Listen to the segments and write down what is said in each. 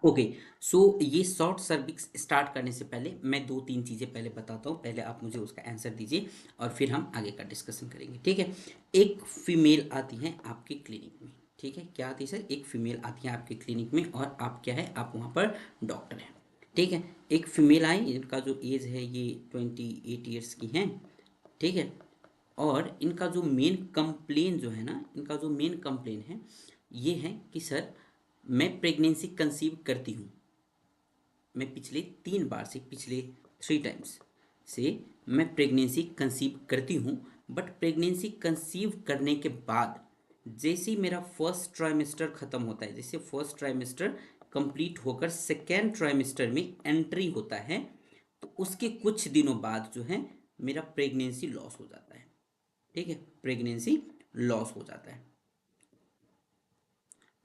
Okay. सो ये short cervix start करने से पहले मैं दो तीन चीज़ें पहले बताता हूँ, पहले आप मुझे उसका आंसर दीजिए और फिर हम आगे का डिस्कशन करेंगे, ठीक है। एक फीमेल आती है आपके क्लिनिक में, ठीक है, क्या आती है सर, एक फीमेल आती है आपके क्लिनिक में और आप क्या है, आप वहाँ पर डॉक्टर हैं, ठीक है। एक फीमेल आई, इनका जो एज है ये 28 ईयर्स की हैं, ठीक है। और इनका जो मेन कंप्लेन जो है ना, इनका जो मेन कंप्लेन है ये है कि सर मैं प्रेगनेंसी कंसीव करती हूँ, मैं पिछले 3 बार से, पिछले 3 टाइम्स से मैं प्रेगनेंसी कंसीव करती हूँ, बट प्रेगनेंसी कंसीव करने के बाद जैसे ही मेरा फर्स्ट ट्राइमेस्टर ख़त्म होता है, जैसे फर्स्ट ट्राइमेस्टर कंप्लीट होकर सेकेंड ट्राइमेस्टर में एंट्री होता है, तो उसके कुछ दिनों बाद जो है मेरा प्रेगनेंसी लॉस हो जाता है, ठीक है, प्रेगनेंसी लॉस हो जाता है।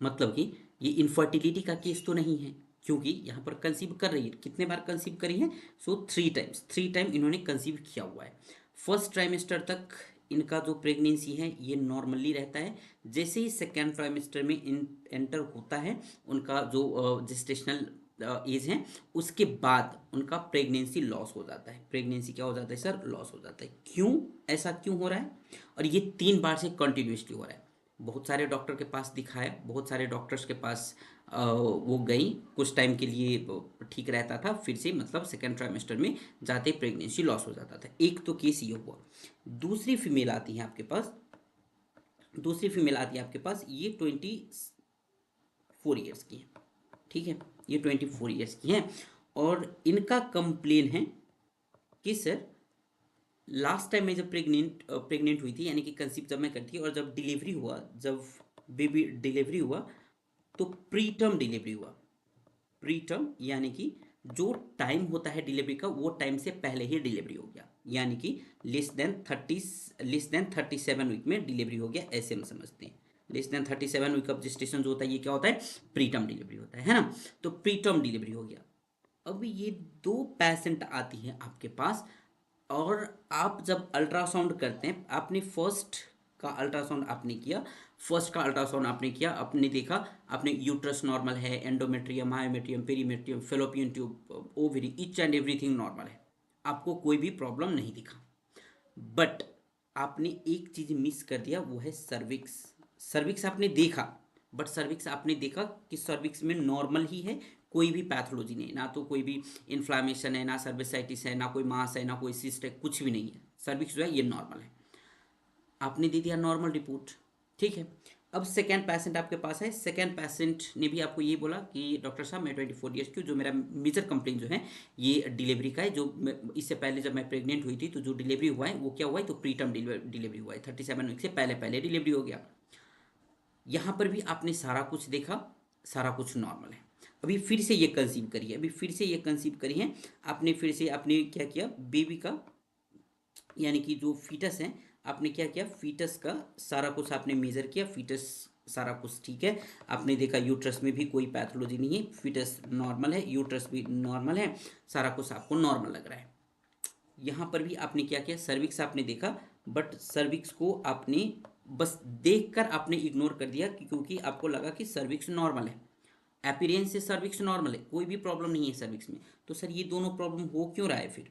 मतलब कि ये इनफर्टिलिटी का केस तो नहीं है, क्योंकि यहाँ पर कंसीव कर रही है, कितने बार कंसीव करी है, सो 3 टाइम्स, 3 टाइम इन्होंने कंसीव किया हुआ है। फर्स्ट ट्राइमेस्टर तक इनका जो प्रेगनेंसी है ये नॉर्मली रहता है, जैसे ही सेकेंड ट्राइमेस्टर में इन एंटर होता है उनका जो जेस्टेशनल एज है, उसके बाद उनका प्रेगनेंसी लॉस हो जाता है, प्रेगनेंसी क्या हो जाता है सर, लॉस हो जाता है। क्यों, ऐसा क्यों हो रहा है, और ये 3 बार से कंटिन्यूसली हो रहा है। बहुत सारे डॉक्टर के पास दिखाया, बहुत सारे डॉक्टर्स के पास वो गई, कुछ टाइम के लिए ठीक रहता था, फिर से मतलब सेकेंड ट्राइमेस्टर में जाते प्रेगनेंसी लॉस हो जाता था। एक तो केस ये हुआ। दूसरी फीमेल आती है आपके पास, दूसरी फीमेल आती है आपके पास, ये 24 ईयर्स की है, ठीक है, ये 24 ईयर्स की है। और इनका कंप्लेन है कि सर लास्ट टाइम मैं जब प्रेग्नेंट हुई थी, यानी कि कंसीव जब मैं करी थी, और जब डिलीवरी हुआ, जब बेबी डिलीवरी हुआ, तो प्री टर्म डिलीवरी हुआ। प्री टर्म यानी कि जो टाइम होता है डिलीवरी का, वो टाइम से पहले ही डिलीवरी हो गया, यानी कि लेस देन 37 वीक में डिलीवरी हो गया, ऐसे हम समझते हैं। Less than 37 week of gestation जो होता है, ये क्या होता है, प्री टर्म डिलीवरी होता है ना। तो प्री टर्म डिलीवरी हो गया। अब ये दो पेशेंट आती हैं आपके पास, और आप जब अल्ट्रासाउंड करते हैं, आपने फर्स्ट का अल्ट्रासाउंड आपने किया, फर्स्ट का अल्ट्रासाउंड आपने किया, आपने देखा, आपने यूट्रस नॉर्मल है, endometrium, myometrium, perimetrium, fallopian tube, ovary, each and everything normal है, आपको कोई भी प्रॉब्लम नहीं दिखा। बट आपने एक चीज मिस कर दिया, वो है सर्विक्स। सर्विक्स आपने देखा, बट सर्विक्स आपने देखा कि सर्विक्स में नॉर्मल ही है, कोई भी पैथोलॉजी नहीं, ना तो कोई भी इन्फ्लामेशन है, ना सर्विसाइटिस है, ना कोई मास है, ना कोई सिस्ट है, कुछ भी नहीं है, सर्विक्स जो है ये नॉर्मल है। आपने दे दिया नॉर्मल रिपोर्ट, ठीक है। अब सेकेंड पेशेंट आपके पास है, सेकेंड पेशेंट ने भी आपको ये बोला कि डॉक्टर साहब मैं 24 ईयर्स की हूँ, जो मेरा मेजर कंप्लेन जो है ये डिलीवरी का है, जो इससे पहले जब मैं प्रेग्नेंट हुई थी तो जो डिलीवरी हुआ है वो क्या हुआ है, तो प्री टर्म डिलीवरी हुआ है, 37 वीक से पहले पहले डिलीवरी हो गया। यहाँ पर भी आपने सारा कुछ देखा, सारा कुछ नॉर्मल है। अभी फिर से ये कंसीव करी है, अभी फिर से ये कंसीव करी है, आपने फिर से आपने क्या किया, बेबी का यानी कि जो फीटस है, आपने क्या किया, फीटस का सारा कुछ आपने मेजर किया, फीटस सारा कुछ ठीक है, आपने देखा यूट्रस में भी कोई पैथोलॉजी नहीं है, फीटस नॉर्मल है, यूट्रस भी नॉर्मल है, सारा कुछ आपको नॉर्मल लग रहा है। यहाँ पर भी आपने क्या किया, सर्विक्स आपने देखा, बट सर्विक्स को आपने बस देखकर आपने इग्नोर कर दिया, क्योंकि आपको लगा कि सर्विक्स नॉर्मल है, अपीयरेंस से सर्विक्स नॉर्मल है, कोई भी प्रॉब्लम नहीं है सर्विक्स में। तो सर ये दोनों प्रॉब्लम हो क्यों रहा है फिर,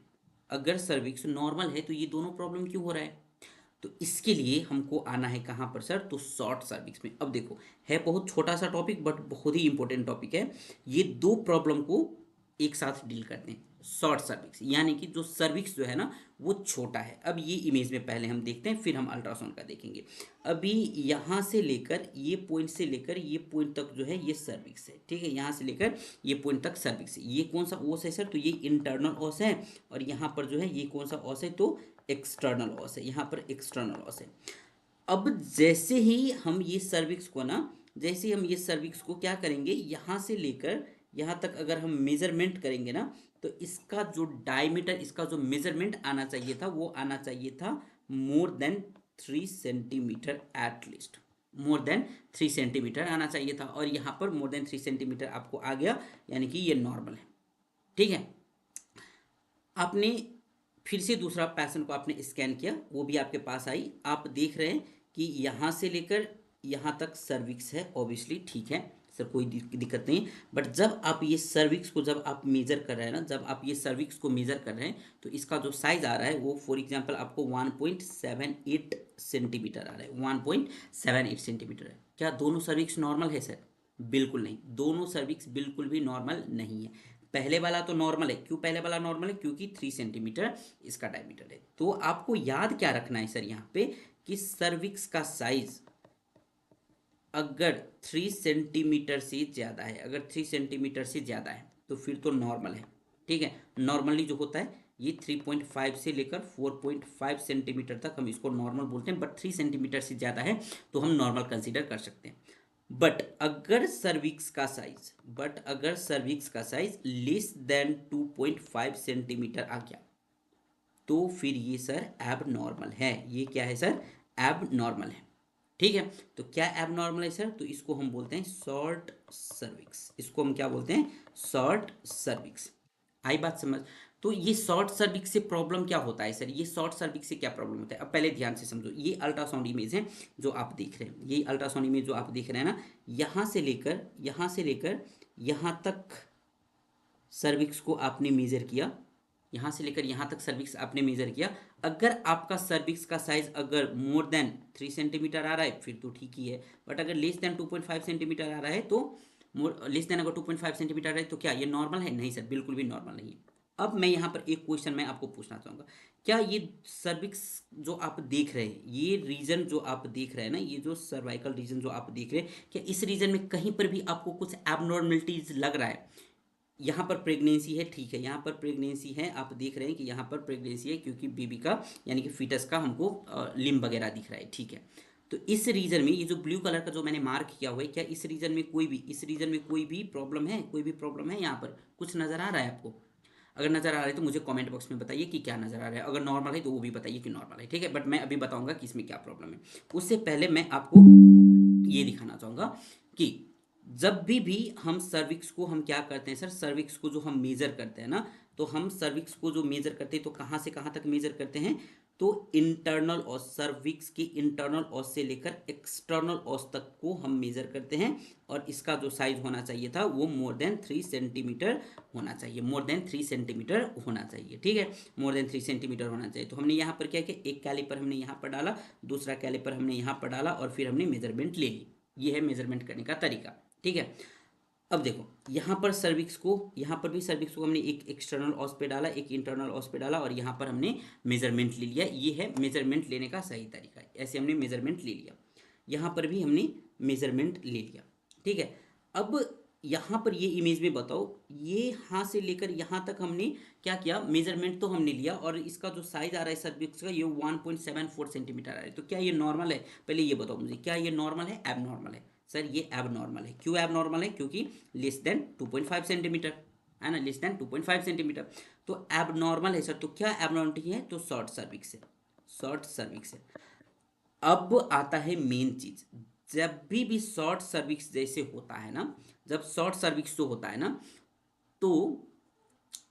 अगर सर्विक्स नॉर्मल है तो ये दोनों प्रॉब्लम क्यों हो रहा है। तो इसके लिए हमको आना है कहाँ पर सर, तो शॉर्ट सर्विक्स में। अब देखो, है बहुत छोटा सा टॉपिक बट बहुत ही इंपॉर्टेंट टॉपिक है। ये दो प्रॉब्लम को एक साथ डील करते हैं, शॉर्ट सर्विक्स यानी कि जो सर्विक्स जो है ना वो छोटा है। अब ये इमेज में पहले हम देखते हैं, फिर हम अल्ट्रासाउंड का देखेंगे। अभी यहाँ से लेकर ये पॉइंट से लेकर ये पॉइंट तक जो है ये सर्विक्स है, ठीक है, यहाँ से लेकर ये पॉइंट तक सर्विक्स है। ये कौन सा ओस है सर, तो ये इंटरनल ओस है, और यहाँ पर जो है ये कौन सा ओस है, तो एक्सटर्नल ओस है, यहाँ पर एक्सटर्नल ओस है। अब जैसे ही हम ये सर्विक्स को ना, जैसे ही हम ये सर्विक्स को क्या करेंगे, यहाँ से लेकर यहाँ तक अगर हम मेजरमेंट करेंगे ना, तो इसका जो डायमीटर, इसका जो मेजरमेंट आना चाहिए था, वो आना चाहिए था more than 3 centimetre, at least more than 3 centimetre आना चाहिए था, और यहाँ पर मोर देन 3 सेंटीमीटर आपको आ गया, यानी कि ये नॉर्मल है, ठीक है। आपने फिर से दूसरा पैशन को आपने स्कैन किया, वो भी आपके पास आई, आप देख रहे हैं कि यहाँ से लेकर यहाँ तक सर्विक्स है, ऑब्वियसली ठीक है, सर कोई दिक्कत नहीं। बट जब आप ये सर्विक्स को जब आप मेजर कर रहे हैं ना, जब आप ये सर्विक्स को मेजर कर रहे हैं तो इसका जो साइज आ रहा है वो फॉर एग्जांपल आपको 1.78 सेंटीमीटर आ रहा है, 1.78 सेंटीमीटर है। क्या दोनों सर्विक्स नॉर्मल है सर? बिल्कुल नहीं, दोनों सर्विक्स बिल्कुल भी नॉर्मल नहीं है। पहले वाला तो नॉर्मल है, क्यों पहले वाला नॉर्मल है? क्योंकि 3 सेंटीमीटर इसका डायमीटर है। तो आपको याद क्या रखना है सर यहाँ पे कि सर्विक्स का साइज अगर 3 सेंटीमीटर से ज़्यादा है, अगर 3 सेंटीमीटर से ज़्यादा है तो फिर तो नॉर्मल है। ठीक है, नॉर्मली जो होता है ये 3.5 से लेकर 4.5 सेंटीमीटर तक हम इसको नॉर्मल बोलते हैं, बट 3 सेंटीमीटर से ज़्यादा है तो हम नॉर्मल कंसीडर कर सकते हैं। बट अगर सर्विक्स का साइज लेस देन 2.5 सेंटीमीटर आ गया तो फिर ये सर एब नॉर्मल है। ये क्या है सर? एब नॉर्मल है। ठीक है, तो क्या एब नॉर्मल है सर? तो इसको हम बोलते हैं शॉर्ट सर्विक्स। इसको हम क्या बोलते हैं? Short cervix. आई बात समझ? तो ये शॉर्ट सर्विक्स से प्रॉब्लम क्या होता है सर? ये शॉर्ट सर्विक्स से क्या प्रॉब्लम होता है? अब पहले ध्यान से समझो, ये अल्ट्रासाउंड इमेज है जो आप देख रहे हैं, ये अल्ट्रासाउंड इमेज जो आप देख रहे हैं ना, यहाँ से लेकर यहाँ तक सर्विक्स को आपने मेजर किया, यहाँ से लेकर यहाँ तक सर्विक्स आपने मेजर किया। अगर आपका सर्विक्स का साइज अगर मोर देन 3 सेंटीमीटर आ रहा है फिर तो ठीक ही है, बट अगर लेस देन 2.5 सेंटीमीटर आ रहा है तो लेस देन अगर 2.5 सेंटीमीटर आ रहा है तो क्या ये नॉर्मल है? नहीं सर, बिल्कुल भी नॉर्मल नहीं है। अब मैं यहाँ पर एक क्वेश्चन मैं आपको पूछना चाहूँगा, क्या ये सर्विक्स जो आप देख रहे हैं, ये रीजन जो आप देख रहे हैं ना, ये जो सर्वाइकल रीजन जो आप देख रहे हैं, क्या इस रीजन में कहीं पर भी आपको कुछ एबनॉर्मलिटीज लग रहा है? यहाँ पर प्रेगनेंसी है, ठीक है, यहाँ पर प्रेगनेंसी है, आप देख रहे हैं कि यहाँ पर प्रेगनेंसी है क्योंकि बेबी का यानी कि फीटस का हमको लिम्ब वगैरह दिख रहा है। ठीक है, तो इस रीजन में ये जो ब्लू कलर का जो मैंने मार्क किया हुआ है, क्या इस रीजन में कोई भी प्रॉब्लम है? कोई भी प्रॉब्लम है? यहाँ पर कुछ नज़र आ रहा है आपको? अगर नज़र आ रहा है तो मुझे कमेंट बॉक्स में बताइए कि क्या नज़र आ रहा है। अगर नॉर्मल है तो वो भी बताइए कि नॉर्मल है। ठीक है, बट मैं अभी बताऊंगा कि इसमें क्या प्रॉब्लम है। उससे पहले मैं आपको ये दिखाना चाहूँगा कि जब भी हम सर्विक्स को हम क्या करते हैं सर, सर्विक्स को जो हम मेज़र करते हैं ना, तो हम सर्विक्स को जो मेज़र करते हैं तो कहाँ से कहाँ तक मेज़र करते हैं? तो इंटरनल ऑस, सर्विक्स की इंटरनल ऑस से लेकर एक्सटर्नल ऑस तक को हम मेज़र करते हैं। और इसका जो साइज होना चाहिए था वो मोर देन 3 सेंटीमीटर होना चाहिए, मोर देन 3 सेंटीमीटर होना चाहिए। ठीक है, मोर देन 3 सेंटीमीटर होना चाहिए। तो हमने यहाँ पर क्या किया, एक कैलिपर हमने यहाँ पर डाला, दूसरा कैलिपर हमने यहाँ पर डाला और फिर हमने मेजरमेंट ले ली। ये है मेजरमेंट करने का तरीका। ठीक है, अब देखो यहाँ पर सर्विक्स को, यहाँ पर भी सर्विक्स को हमने एक एक्सटर्नल ऑस पे डाला, एक इंटरनल ऑस पे डाला और यहाँ पर हमने मेजरमेंट ले लिया। ये है मेजरमेंट लेने का सही तरीका, ऐसे हमने मेजरमेंट ले लिया। यहाँ पर भी हमने मेजरमेंट ले लिया। ठीक है, अब यहाँ पर ये इमेज में बताओ, ये यहाँ से लेकर यहाँ तक हमने क्या किया, मेजरमेंट तो हमने लिया और इसका जो साइज आ रहा है सर्विक्स का ये 1.74 सेंटीमीटर आ रहा है। तो क्या ये नॉर्मल है? पहले ये बताओ मुझे, क्या ये नॉर्मल है, एब नॉर्मल है? सर ये एब नॉर्मल है। क्यों एब नॉर्मल है? क्योंकि लेस देन 2.5 सेंटीमीटर है ना, लेस देन 2.5 सेंटीमीटर। तो एब नॉर्मल है सर, तो क्या एबनॉर्मलिटी है? तो शॉर्ट सर्विक्स है, शॉर्ट सर्विक्स है। अब आता है मेन चीज, जब भी शॉर्ट सर्विक्स जैसे होता है ना, जब शॉर्ट सर्विक्स जो होता है ना, तो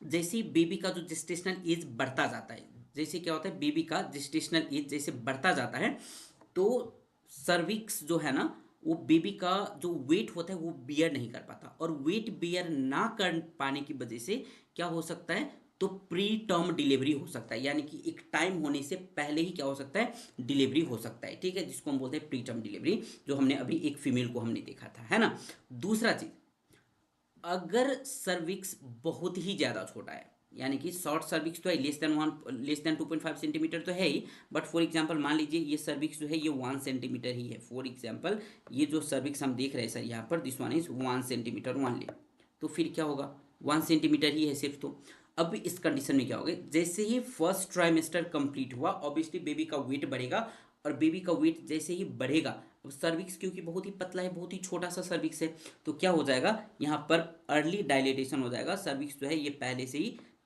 जैसे ही बेबी का जो जेस्टेशनल एज बढ़ता जाता है, जैसे क्या होता है, बेबी का जेस्टेशनल एज जैसे बढ़ता जाता है तो सर्विक्स जो है ना, वो बेबी का जो वेट होता है वो बियर नहीं कर पाता, और वेट बियर ना कर पाने की वजह से क्या हो सकता है, तो प्री टर्म डिलीवरी हो सकता है, यानी कि एक टाइम होने से पहले ही क्या हो सकता है, डिलीवरी हो सकता है। ठीक है, जिसको हम बोलते हैं प्री टर्म डिलीवरी, जो हमने अभी एक फीमेल को हमने देखा था, है ना। दूसरा चीज, अगर सर्विक्स बहुत ही ज़्यादा छोटा है, यानी कि शॉर्ट सर्विक्स तो है, लेस देन 2.5 सेंटीमीटर तो है ही, बट फॉर एग्जांपल मान लीजिए ये सर्विक्स जो है ये 1 सेंटीमीटर ही है। फॉर एग्जांपल ये जो सर्विक्स हम देख रहे हैं सर यहाँ पर, this one is 1 centimetre only, तो फिर क्या होगा, 1 सेंटीमीटर ही है सिर्फ। तो अब इस कंडीशन में क्या होगा, जैसे ही फर्स्ट ट्राइमेस्टर कंप्लीट हुआ ऑब्वियसली बेबी का वेट बढ़ेगा, और बेबी का वेट जैसे ही बढ़ेगा, अब सर्विक्स क्योंकि बहुत ही पतला है, बहुत ही छोटा सा सर्विक्स है, तो क्या हो जाएगा, यहाँ पर अर्ली डायलेटेशन हो जाएगा। सर्विक्स जो है ये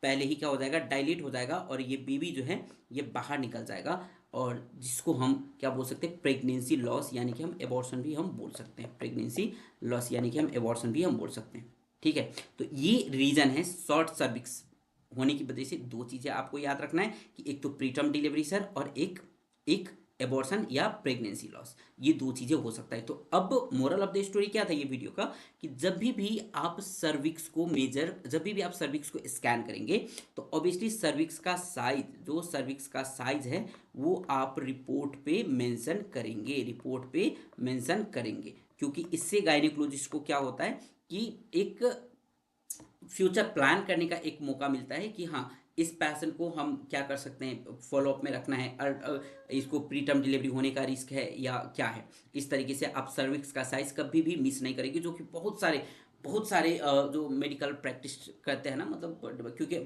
पहले ही क्या हो जाएगा, डायलेट हो जाएगा, और ये बेबी जो है ये बाहर निकल जाएगा, और जिसको हम क्या बोल सकते हैं, प्रेगनेंसी लॉस, यानी कि हम एबॉर्शन भी हम बोल सकते हैं, प्रेगनेंसी लॉस यानी कि हम एबॉर्शन भी हम बोल सकते हैं। ठीक है, तो ये रीज़न है शॉर्ट सर्विक्स होने की वजह से। दो चीज़ें आपको याद रखना है कि एक तो प्रीटर्म डिलीवरी सर, और एक एक एबॉर्शन या प्रेगनेंसी लॉस, ये दो चीज़ें हो सकता है। तो अब मोरल ऑफ द स्टोरी क्या था ये वीडियो का, कि जब भी आप सर्विक्स को मेजर, जब भी आप सर्विक्स को स्कैन करेंगे तो ऑब्वियसली सर्विक्स का साइज, जो सर्विक्स का साइज है वो आप रिपोर्ट पे मेंशन करेंगे, रिपोर्ट पे मेंशन करेंगे, क्योंकि इससे गायनेकोलॉजिस्ट को क्या होता है कि एक फ्यूचर प्लान करने का एक मौका मिलता है कि हाँ इस पैशन को हम क्या कर सकते हैं, फॉलोअप में रखना है, इसको प्री टर्म डिलीवरी होने का रिस्क है या क्या है। इस तरीके से आप सर्विक्स का साइज कभी भी मिस नहीं करेंगे, जो कि बहुत सारे जो मेडिकल प्रैक्टिस करते हैं ना, मतलब क्योंकि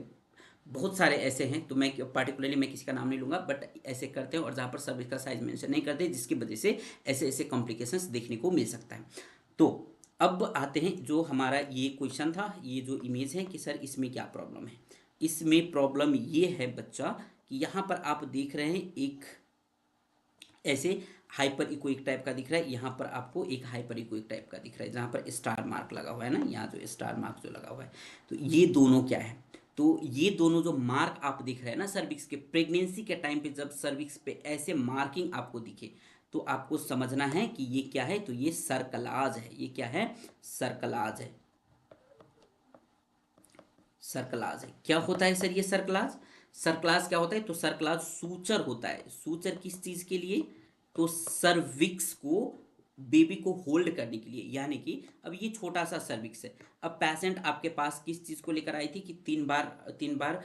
बहुत सारे ऐसे हैं, तो मैं पार्टिकुलरली मैं किसी का नाम नहीं लूँगा, बट ऐसे करते हैं और जहाँ पर सर्विक्स का साइज मेंशन नहीं करते, जिसकी वजह से ऐसे ऐसे कॉम्प्लिकेशंस देखने को मिल सकता है। तो अब आते हैं जो हमारा ये क्वेश्चन था, ये जो इमेज है कि सर इसमें क्या प्रॉब्लम है। इसमें प्रॉब्लम ये है बच्चा कि यहाँ पर आप देख रहे हैं एक ऐसे हाइपर इकोइक टाइप का दिख रहा है, यहाँ पर आपको एक हाइपर इकोइक टाइप का दिख रहा है, जहाँ पर स्टार मार्क लगा हुआ है ना, यहाँ जो स्टार मार्क जो लगा हुआ है, तो ये दोनों क्या है, तो ये दोनों जो मार्क आप दिख रहे हैं ना सर्विक्स के, प्रेगनेंसी के टाइम पे जब सर्विक्स पे ऐसे मार्किंग आपको दिखे तो आपको समझना है कि ये क्या है, तो ये सर्कलाज है। ये क्या है, सर्कलाज है, सर्कलाज है। क्या होता है सर ये सर्कलाज, सर्कलाज क्या होता है, तो सर्कलाज सूचर होता है। सूचर किस चीज के लिए, तो सर्विक्स को, बेबी को होल्ड करने के लिए, यानी कि अब ये छोटा सा सर्विक्स है। अब पेशेंट आपके पास किस चीज को लेकर आई थी कि तीन बार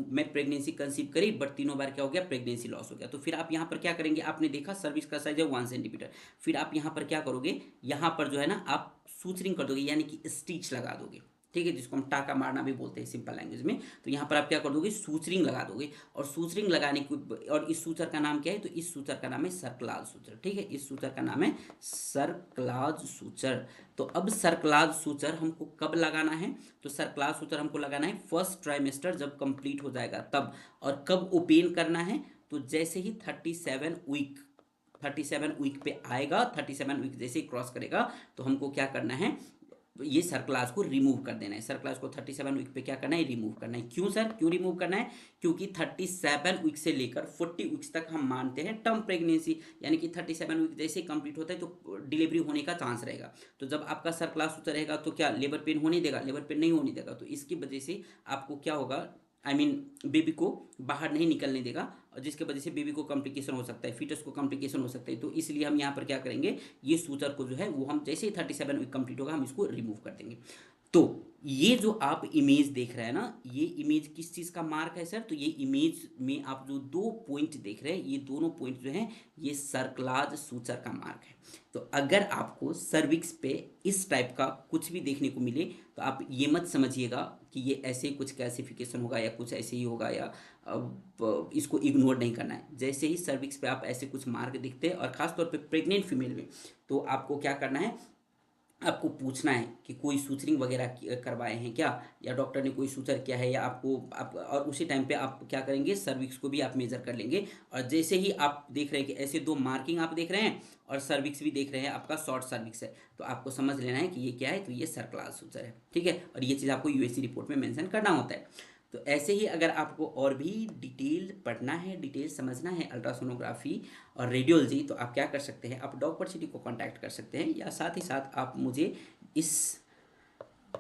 मैं प्रेगनेंसी कंसीव करी, बट तीनों बार क्या हो गया, प्रेगनेंसी लॉस हो गया। तो फिर आप यहाँ पर क्या करेंगे, आपने देखा सर्विक्स का साइज है 1 सेंटीमीटर, फिर आप यहाँ पर क्या करोगे, यहाँ पर जो है ना आप सूचरिंग कर दोगे, यानी कि स्टिच लगा दोगे, ठीक है, जिसको हम टाका मारना भी बोलते हैं सिंपल लैंग्वेज में। तो यहाँ पर आप क्या कर दोगे, सूचरिंग लगा दोगे, और सूचरिंग लगाने को, और इस सूचर का नाम क्या है, तो इस सूचर का नाम है सर्कलाज सूचर, ठीक है, इस सूचर का नाम है सर्कलाज सूचर। तो अब सर्कलाज सूचर हमको कब लगाना है, तो सर्कलाज सूचर हमको लगाना है फर्स्ट ट्राइमेस्टर जब कंप्लीट हो जाएगा तब। और कब ओपन करना है, तो जैसे ही 37 वीक पे आएगा, 37 वीक जैसे ही क्रॉस करेगा तो हमको क्या करना है, तो ये सर्कलाज को रिमूव कर देना है। सर्कलाज को 37 वीक पे क्या करना है, रिमूव करना है। क्यों सर, क्यों रिमूव करना है, क्योंकि 37 वीक से लेकर 40 वीक्स तक हम मानते हैं टर्म प्रेगनेंसी, यानी कि 37 वीक जैसे ही कंप्लीट होता है तो डिलीवरी होने का चांस रहेगा। तो जब आपका सर्कलाज सूचर रहेगा तो क्या लेबर पेन होने देगा, लेबर पेन नहीं होने देगा। तो इसकी वजह से आपको क्या होगा, आई मीन बेबी को बाहर नहीं निकलने देगा, और जिसके वजह से बेबी को कॉम्प्लिकेशन हो सकता है, फीटस को कॉम्प्लिकेशन हो सकता है। तो इसलिए हम यहाँ पर क्या करेंगे, ये सूचर को जो है वो हम जैसे ही 37 वीक कंप्लीट होगा हम इसको रिमूव कर देंगे। तो ये जो आप इमेज देख रहे हैं ना, ये इमेज किस चीज़ का मार्क है सर, तो ये इमेज में आप जो दो पॉइंट देख रहे हैं, ये दोनों पॉइंट जो हैं ये सर्कलाज सूचर का मार्क है। तो अगर आपको सर्विक्स पे इस टाइप का कुछ भी देखने को मिले तो आप ये मत समझिएगा कि ये ऐसे ही कुछ क्लासिफिकेशन होगा या कुछ ऐसे ही होगा, या इसको इग्नोर नहीं करना है। जैसे ही सर्विक्स पे आप ऐसे कुछ मार्क दिखते हैं, और ख़ासतौर पे प्रेग्नेंट फीमेल में, तो आपको क्या करना है, आपको पूछना है कि कोई सूचरिंग वगैरह करवाए हैं क्या, या डॉक्टर ने कोई सूचर किया है, या और उसी टाइम पे आप क्या करेंगे, सर्विक्स को भी आप मेजर कर लेंगे। और जैसे ही आप देख रहे हैं कि ऐसे दो मार्किंग आप देख रहे हैं और सर्विक्स भी देख रहे हैं, आपका शॉर्ट सर्विक्स है, तो आपको समझ लेना है कि ये क्या है, तो ये सर्कलाज सूचर है, ठीक है। और ये चीज़ आपको यूएससी रिपोर्ट में मेंशन करना होता है। तो ऐसे ही अगर आपको और भी डिटेल पढ़ना है, डिटेल समझना है अल्ट्रासोनोग्राफी और रेडियोलॉजी, तो आप क्या कर सकते हैं, आप डॉक्टर सिटी को कांटेक्ट कर सकते हैं, या साथ ही साथ आप मुझे इस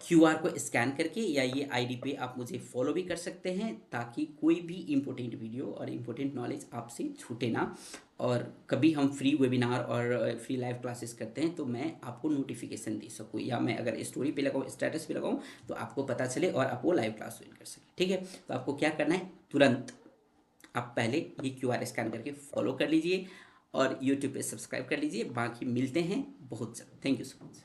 QR को स्कैन करके या ये आईडी पे आप मुझे फॉलो भी कर सकते हैं, ताकि कोई भी इम्पोर्टेंट वीडियो और इम्पोर्टेंट नॉलेज आपसे छूटे ना। और कभी हम फ्री वेबिनार और फ्री लाइव क्लासेस करते हैं तो मैं आपको नोटिफिकेशन दे सकूँ, या मैं अगर स्टोरी पे लगाऊँ, स्टेटस पे लगाऊँ, तो आपको पता चले और आप वो लाइव क्लास ज्वाइन कर सकें, ठीक है। तो आपको क्या करना है, तुरंत आप पहले ये QR स्कैन करके फॉलो कर लीजिए और यूट्यूब पे सब्सक्राइब कर लीजिए। बाकी मिलते हैं बहुत जल्द। Thank you so much.